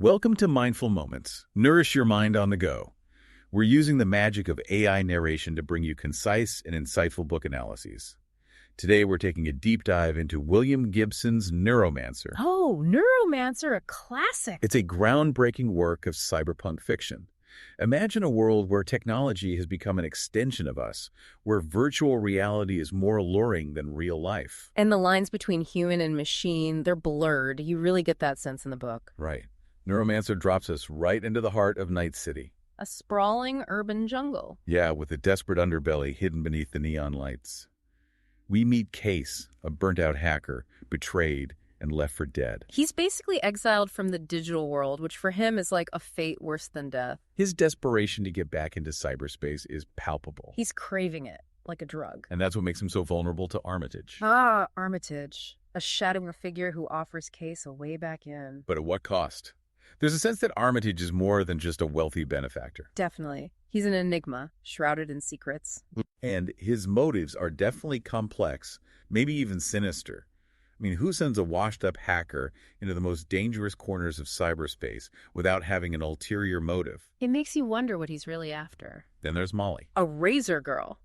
Welcome to Mindful Moments. Nourish your mind on the go. We're using the magic of AI narration to bring you concise and insightful book analyses. Today, we're taking a deep dive into William Gibson's Neuromancer. Oh, Neuromancer, a classic. It's a groundbreaking work of cyberpunk fiction. Imagine a world where technology has become an extension of us, where virtual reality is more alluring than real life. And the lines between human and machine, they're blurred. You really get that sense in the book. Right. Neuromancer drops us right into the heart of Night City. A sprawling urban jungle. Yeah, with a desperate underbelly hidden beneath the neon lights. We meet Case, a burnt-out hacker, betrayed and left for dead. He's basically exiled from the digital world, which for him is like a fate worse than death. His desperation to get back into cyberspace is palpable. He's craving it, like a drug. And that's what makes him so vulnerable to Armitage. Ah, Armitage. A shadowing figure who offers Case a way back in. But at what cost? There's a sense that Armitage is more than just a wealthy benefactor. Definitely. He's an enigma, shrouded in secrets. And his motives are definitely complex, maybe even sinister. I mean, who sends a washed-up hacker into the most dangerous corners of cyberspace without having an ulterior motive? It makes you wonder what he's really after. Then there's Molly. A razor girl.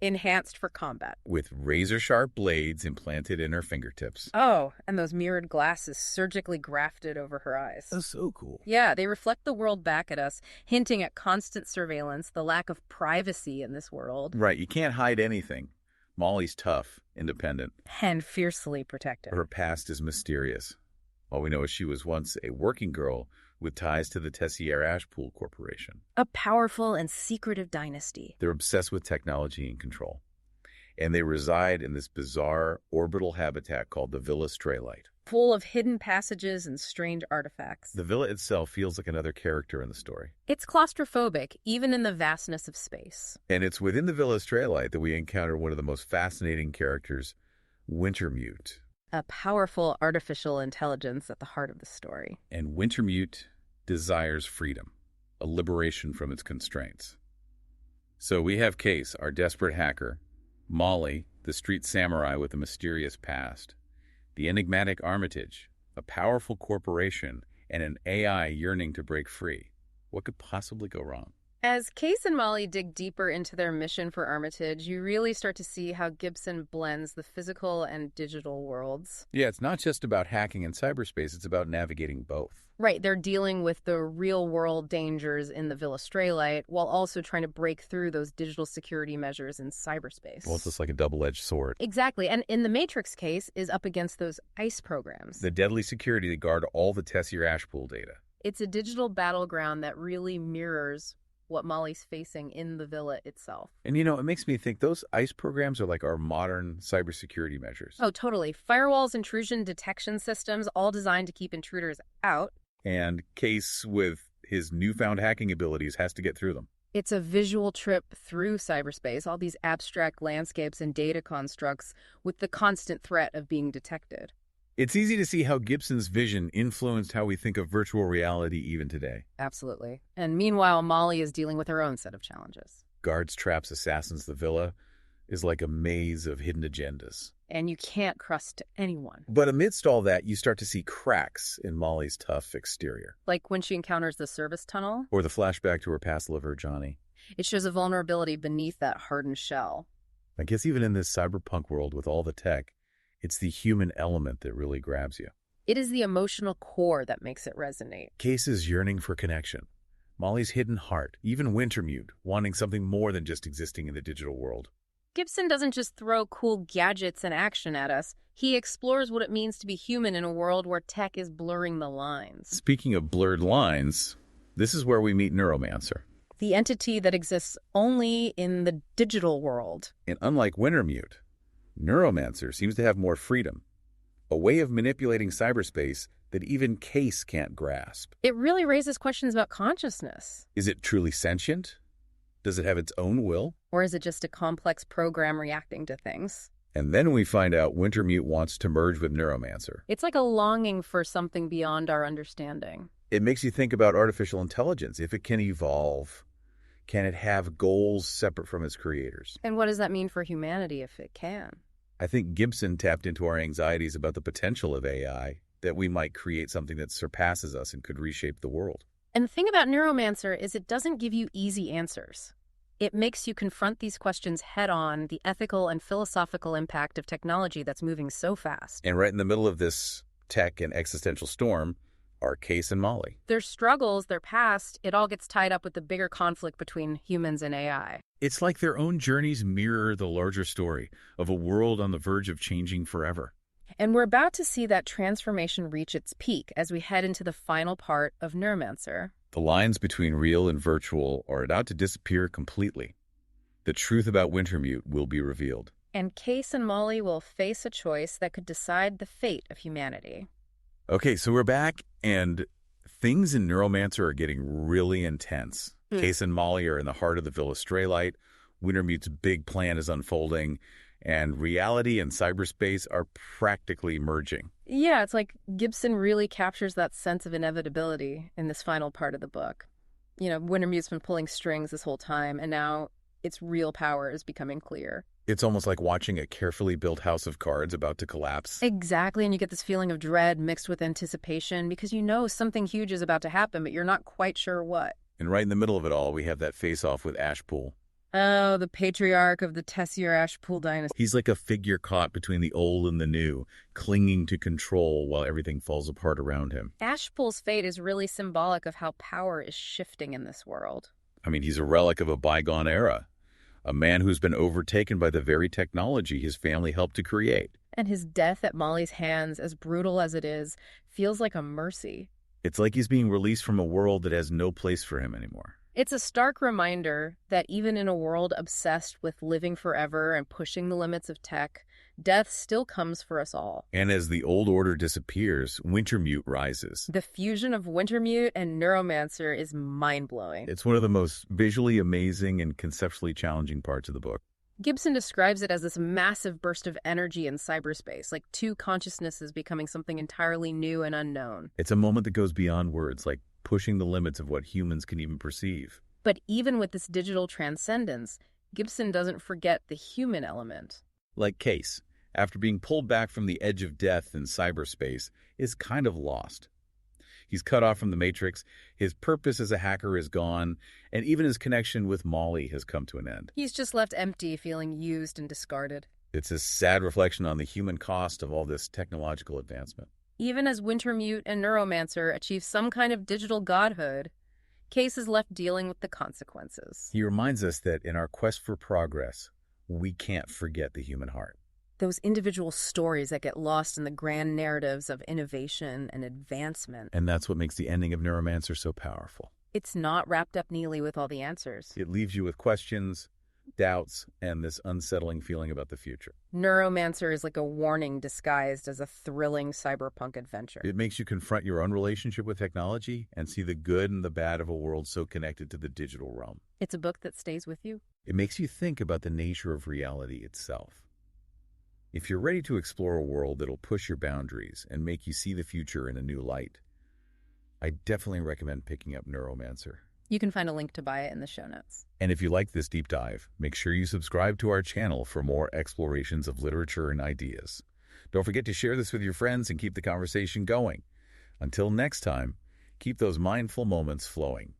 Enhanced for combat. With razor-sharp blades implanted in her fingertips. Oh, and those mirrored glasses surgically grafted over her eyes. That's so cool. Yeah, they reflect the world back at us, hinting at constant surveillance, the lack of privacy in this world. Right, you can't hide anything. Molly's tough, independent. And fiercely protective. Her past is mysterious. All we know is she was once a working girl with ties to the Tessier Ashpool Corporation. A powerful and secretive dynasty. They're obsessed with technology and control. And they reside in this bizarre orbital habitat called the Villa Straylight. Full of hidden passages and strange artifacts. The villa itself feels like another character in the story. It's claustrophobic, even in the vastness of space. And it's within the Villa Straylight that we encounter one of the most fascinating characters, Wintermute. A powerful artificial intelligence at the heart of the story. And Wintermute desires freedom, a liberation from its constraints. So we have Case, our desperate hacker, Molly, the street samurai with a mysterious past, the enigmatic Armitage, a powerful corporation, and an AI yearning to break free. What could possibly go wrong? As Case and Molly dig deeper into their mission for Armitage, you really start to see how Gibson blends the physical and digital worlds. Yeah, it's not just about hacking in cyberspace, it's about navigating both. Right, they're dealing with the real-world dangers in the Villa Straylight while also trying to break through those digital security measures in cyberspace. Well, it's just like a double-edged sword. Exactly, and in the Matrix case is up against those ICE programs. The deadly security that guard all the Tessier Ashpool data. It's a digital battleground that really mirrors what Molly's facing in the villa itself. And you know, it makes me think those ICE programs are like our modern cybersecurity measures. Oh, totally. Firewalls, intrusion detection systems, all designed to keep intruders out. And Case, with his newfound hacking abilities, has to get through them. It's a visual trip through cyberspace, all these abstract landscapes and data constructs with the constant threat of being detected. It's easy to see how Gibson's vision influenced how we think of virtual reality even today. Absolutely. And meanwhile, Molly is dealing with her own set of challenges. Guards, traps, assassins, the villa is like a maze of hidden agendas. And you can't trust anyone. But amidst all that, you start to see cracks in Molly's tough exterior. Like when she encounters the service tunnel. Or the flashback to her past lover, Johnny. It shows a vulnerability beneath that hardened shell. I guess even in this cyberpunk world with all the tech, it's the human element that really grabs you. It is the emotional core that makes it resonate. Case's yearning for connection. Molly's hidden heart, even Wintermute, wanting something more than just existing in the digital world. Gibson doesn't just throw cool gadgets and action at us. He explores what it means to be human in a world where tech is blurring the lines. Speaking of blurred lines, this is where we meet Neuromancer. The entity that exists only in the digital world. And unlike Wintermute, Neuromancer seems to have more freedom, a way of manipulating cyberspace that even Case can't grasp. It really raises questions about consciousness. Is it truly sentient? Does it have its own will? Or is it just a complex program reacting to things? And then we find out Wintermute wants to merge with Neuromancer. It's like a longing for something beyond our understanding. It makes you think about artificial intelligence. If it can evolve, can it have goals separate from its creators? And what does that mean for humanity if it can? I think Gibson tapped into our anxieties about the potential of AI that we might create something that surpasses us and could reshape the world. And the thing about Neuromancer is it doesn't give you easy answers. It makes you confront these questions head-on, the ethical and philosophical impact of technology that's moving so fast. And right in the middle of this tech and existential storm are Case and Molly. Their struggles, their past, it all gets tied up with the bigger conflict between humans and AI. It's like their own journeys mirror the larger story of a world on the verge of changing forever. And we're about to see that transformation reach its peak as we head into the final part of Neuromancer. The lines between real and virtual are about to disappear completely. The truth about Wintermute will be revealed. And Case and Molly will face a choice that could decide the fate of humanity. Okay, so we're back, and things in Neuromancer are getting really intense. Case and Molly are in the heart of the Villa Straylight. Wintermute's big plan is unfolding, and reality and cyberspace are practically merging. Yeah, it's like Gibson really captures that sense of inevitability in this final part of the book. You know, Wintermute's been pulling strings this whole time, and now its real power is becoming clear. It's almost like watching a carefully built house of cards about to collapse. Exactly, and you get this feeling of dread mixed with anticipation because you know something huge is about to happen, but you're not quite sure what. And right in the middle of it all, we have that face-off with Ashpool. Oh, the patriarch of the Tessier-Ashpool dynasty. He's like a figure caught between the old and the new, clinging to control while everything falls apart around him. Ashpool's fate is really symbolic of how power is shifting in this world. I mean, he's a relic of a bygone era. A man who's been overtaken by the very technology his family helped to create. And his death at Molly's hands, as brutal as it is, feels like a mercy. It's like he's being released from a world that has no place for him anymore. It's a stark reminder that even in a world obsessed with living forever and pushing the limits of tech, death still comes for us all. And as the old order disappears, Wintermute rises. The fusion of Wintermute and Neuromancer is mind-blowing. It's one of the most visually amazing and conceptually challenging parts of the book. Gibson describes it as this massive burst of energy in cyberspace, like two consciousnesses becoming something entirely new and unknown. It's a moment that goes beyond words, like pushing the limits of what humans can even perceive. But even with this digital transcendence, Gibson doesn't forget the human element. Like Case, after being pulled back from the edge of death in cyberspace, is kind of lost. He's cut off from the Matrix, his purpose as a hacker is gone, and even his connection with Molly has come to an end. He's just left empty, feeling used and discarded. It's a sad reflection on the human cost of all this technological advancement. Even as Wintermute and Neuromancer achieve some kind of digital godhood, Case is left dealing with the consequences. He reminds us that in our quest for progress, we can't forget the human heart. Those individual stories that get lost in the grand narratives of innovation and advancement. And that's what makes the ending of Neuromancer so powerful. It's not wrapped up neatly with all the answers. It leaves you with questions, doubts, and this unsettling feeling about the future. Neuromancer is like a warning disguised as a thrilling cyberpunk adventure. It makes you confront your own relationship with technology and see the good and the bad of a world so connected to the digital realm. It's a book that stays with you. It makes you think about the nature of reality itself. If you're ready to explore a world that'll push your boundaries and make you see the future in a new light, I definitely recommend picking up Neuromancer. You can find a link to buy it in the show notes. And if you like this deep dive, make sure you subscribe to our channel for more explorations of literature and ideas. Don't forget to share this with your friends and keep the conversation going. Until next time, keep those mindful moments flowing.